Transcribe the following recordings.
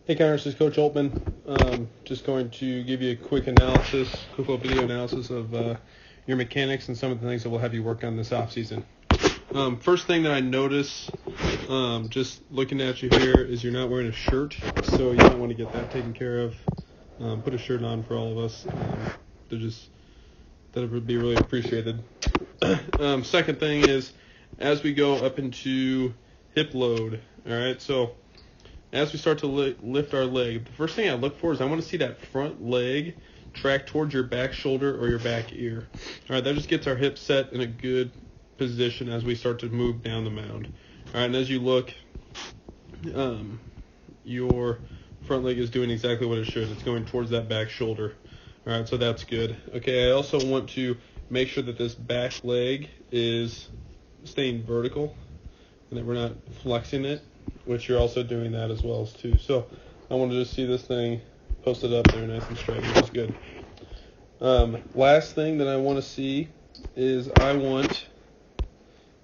Hey Connor, this is Coach Altman. Just going to give you a quick little video analysis of your mechanics and some of the things that we'll have you work on this off season. First thing that I notice, just looking at you here, is you're not wearing a shirt, so you might want to get that taken care of. Put a shirt on for all of us. That would be really appreciated. Second thing is, as we go up into hip load, all right, so as we start to lift our leg, the first thing I look for is I want to see that front leg track towards your back shoulder or your back ear. All right, that just gets our hips set in a good position as we start to move down the mound. All right, and as you look, your front leg is doing exactly what it should. It's going towards that back shoulder. All right, so that's good. Okay, I also want to make sure that this back leg is staying vertical and that we're not flexing it, which you're also doing that as well too. So I want to just see this thing posted up there nice and straight, which is good. Last thing that I want to see is I want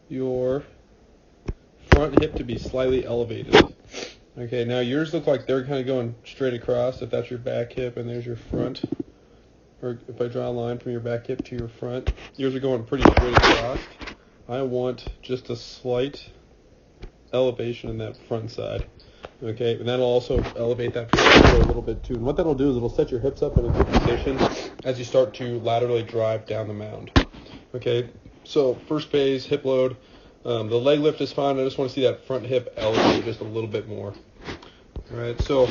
your front hip to be slightly elevated. Okay, now yours look like they're kind of going straight across if that's your back hip and there's your front. Or if I draw a line from your back hip to your front, yours are going pretty straight across. I want just a slight elevation in that front side. Okay, and that'll also elevate that front a little bit too. And what that'll do is it'll set your hips up in a good position as you start to laterally drive down the mound. Okay, so first phase, hip load. The leg lift is fine. I just want to see that front hip elevate just a little bit more. All right, so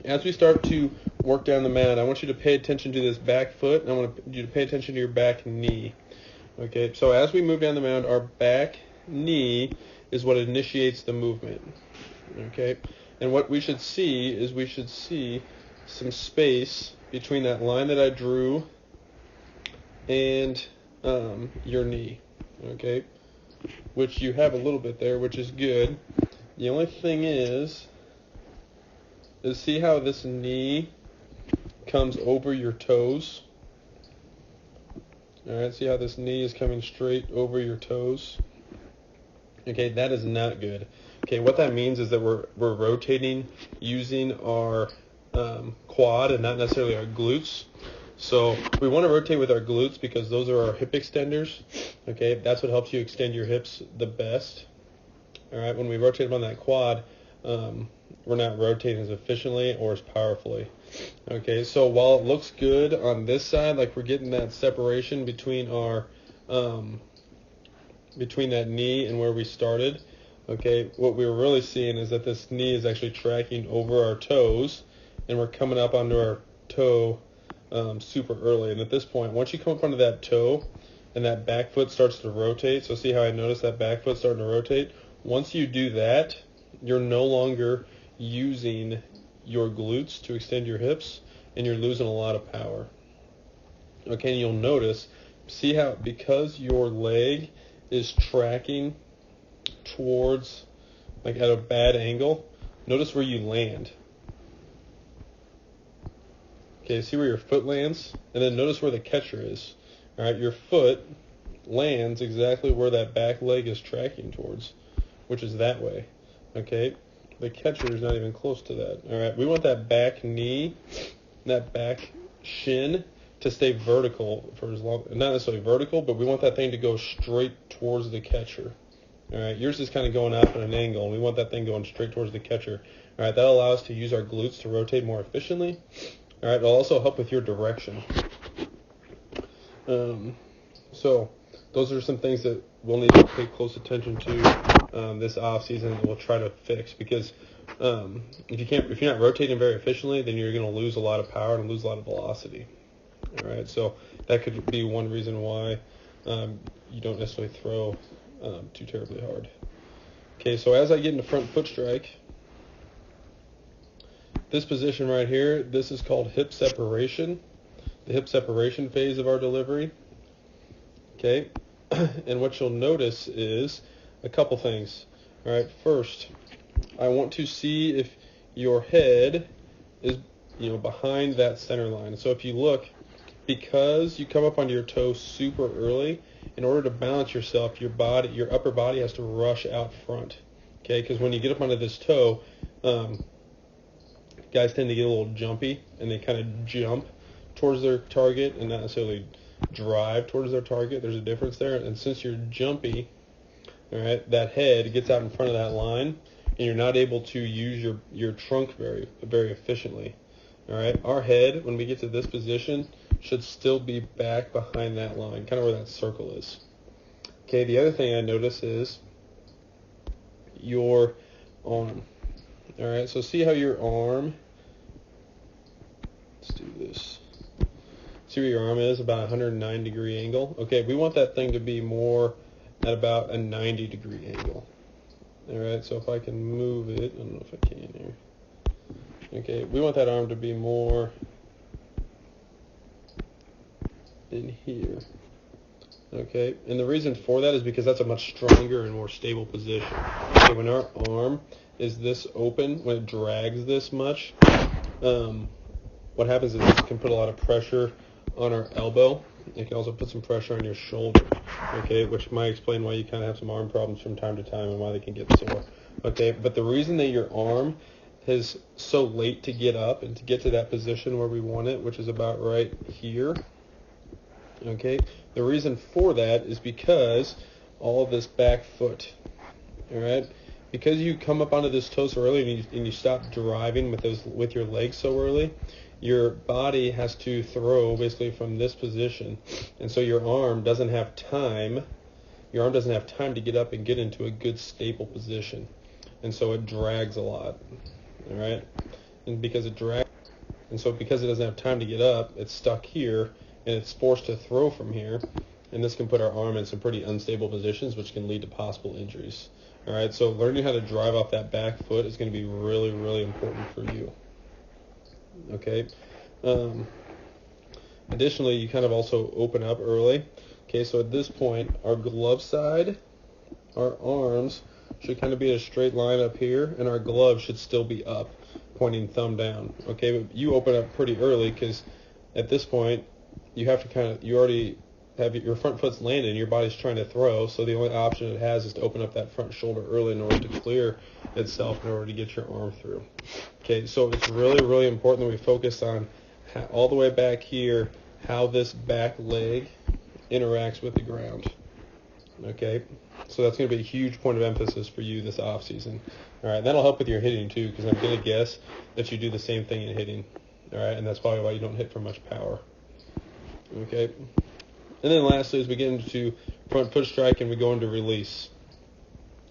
as we start to work down the mound, I want you to pay attention to this back foot, and I want you to pay attention to your back knee. Okay, so as we move down the mound, our back knee is what initiates the movement. Okay, and what we should see is some space between that line that I drew and your knee. Okay, which you have a little bit there, which is good. The only thing is see how this knee comes over your toes. All right, see how this knee is coming straight over your toes. Okay, that is not good. Okay, what that means is that we're rotating using our quad and not necessarily our glutes. So we want to rotate with our glutes because those are our hip extenders. Okay, that's what helps you extend your hips the best. All right, when we rotate them on that quad, we're not rotating as efficiently or as powerfully. Okay, so while it looks good on this side, like we're getting that separation between our between that knee and where we started, okay, what we were really seeing is that this knee is actually tracking over our toes, and we're coming up onto our toe super early. And at this point, once you come up onto that toe and that back foot starts to rotate, so see how I noticed that back foot starting to rotate? Once you do that, you're no longer using your glutes to extend your hips, and you're losing a lot of power. Okay, and you'll notice, see how because your leg is tracking towards, like at a bad angle, notice where you land. Okay, see where your foot lands? And then notice where the catcher is. All right, your foot lands exactly where that back leg is tracking towards, which is that way. Okay, the catcher is not even close to that. All right, we want that back knee, that back shin to stay vertical for as long, not necessarily vertical, but we want that thing to go straight towards the catcher. All right, yours is kind of going off at an angle, and we want that thing going straight towards the catcher. All right, that'll allow us to use our glutes to rotate more efficiently. All right, it'll also help with your direction. So those are some things that we'll need to pay close attention to this off season, and we'll try to fix, because if you're not rotating very efficiently, then you're going to lose a lot of power and lose a lot of velocity. All right, so that could be one reason why you don't necessarily throw too terribly hard. Okay, so as I get into front foot strike, this position right here, this is called hip separation, the hip separation phase of our delivery. Okay, and what you'll notice is a couple things. All right, first, I want to see if your head is behind that center line. So if you look, because you come up onto your toe super early, in order to balance yourself, your upper body has to rush out front. Okay, because when you get up onto this toe, guys tend to get a little jumpy, and they kind of jump towards their target and not necessarily drive towards their target. There's a difference there. And since you're jumpy, all right, that head gets out in front of that line, and you're not able to use your trunk very efficiently. All right, our head, when we get to this position, should still be back behind that line, kind of where that circle is. Okay, the other thing I notice is your arm. All right, so see how your arm, let's do this. See where your arm is, about a 109-degree angle. Okay, we want that thing to be more at about a 90-degree angle. All right, so if I can move it, I don't know if I can here. Okay, we want that arm to be more in here. Okay, and the reason for that is because that's a much stronger and more stable position. Okay, when our arm is this open, when it drags this much, what happens is it can put a lot of pressure on our elbow. It can also put some pressure on your shoulder, okay, which might explain why you kind of have some arm problems from time to time and why they can get sore. Okay, but the reason that your arm is so late to get up and to get to that position where we want it, which is about right here, okay, the reason for that is because all of this back foot, all right, because you come up onto this toe so early and you stop driving with your legs so early, your body has to throw basically from this position, and so your arm doesn't have time to get up and get into a good stable position, and so it drags a lot. All right, and because it doesn't have time to get up, it's stuck here, and it's forced to throw from here, and this can put our arm in some pretty unstable positions, which can lead to possible injuries. All right, so learning how to drive off that back foot is going to be really, really important for you. Okay. Additionally, you kind of also open up early. Okay, so at this point, our glove side, our arms should kind of be in a straight line up here, and our glove should still be up, pointing thumb down. Okay, but you open up pretty early because at this point, you already have your front foot's landed and your body's trying to throw, so the only option it has is to open up that front shoulder early in order to clear itself in order to get your arm through. Okay, so it's really, really important that we focus on all the way back here, how this back leg interacts with the ground. Okay, so that's going to be a huge point of emphasis for you this off season. All right, that'll help with your hitting too, because I'm going to guess that you do the same thing in hitting. All right, and that's probably why you don't hit for much power. Okay, and then lastly, as we get into front foot strike and we go into release.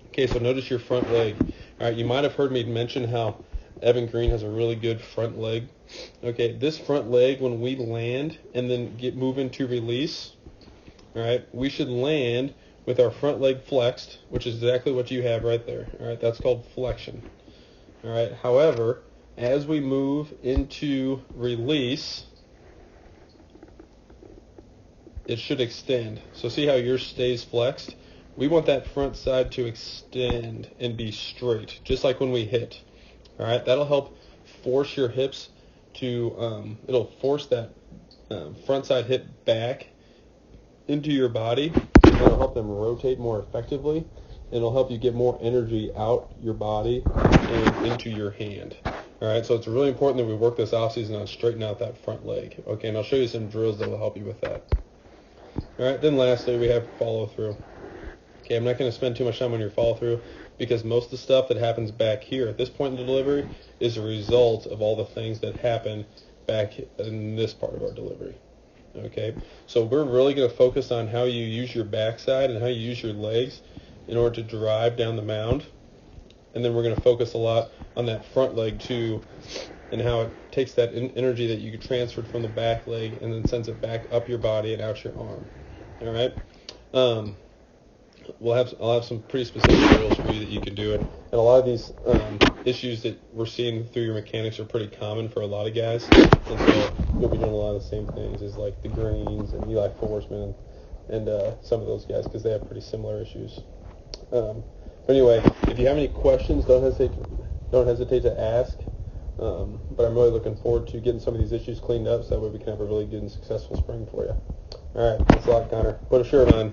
Okay, so notice your front leg. All right, you might have heard me mention how Evan Green has a really good front leg. Okay, this front leg, when we land and then move into release, all right, we should land with our front leg flexed, which is exactly what you have right there. All right, that's called flexion. All right, however, as we move into release, it should extend. So see how yours stays flexed? We want that front side to extend and be straight, just like when we hit. All right, that'll help force your hips to, it'll force that front side hip back into your body. It'll help them rotate more effectively. It'll help you get more energy out your body and into your hand. All right, so it's really important that we work this off season on straightening out that front leg. Okay, and I'll show you some drills that will help you with that. All right, then lastly, we have follow through. Okay, I'm not going to spend too much time on your follow through because most of the stuff that happens back here at this point in the delivery is a result of all the things that happen back in this part of our delivery. Okay, so we're really going to focus on how you use your backside and how you use your legs in order to drive down the mound. And then we're going to focus a lot on that front leg too, and how it takes that energy that you transferred from the back leg and then sends it back up your body and out your arm. All right. I'll have some pretty specific drills for you that you can do it. And a lot of these issues that we're seeing through your mechanics are pretty common for a lot of guys. And so you'll be doing a lot of the same things as like the Greens and Eli Forsman and some of those guys because they have pretty similar issues. But anyway, if you have any questions, don't hesitate to ask. But I'm really looking forward to getting some of these issues cleaned up so that way we can have a really good and successful spring for you. All right, thanks a lot, Connor. Put a shirt on.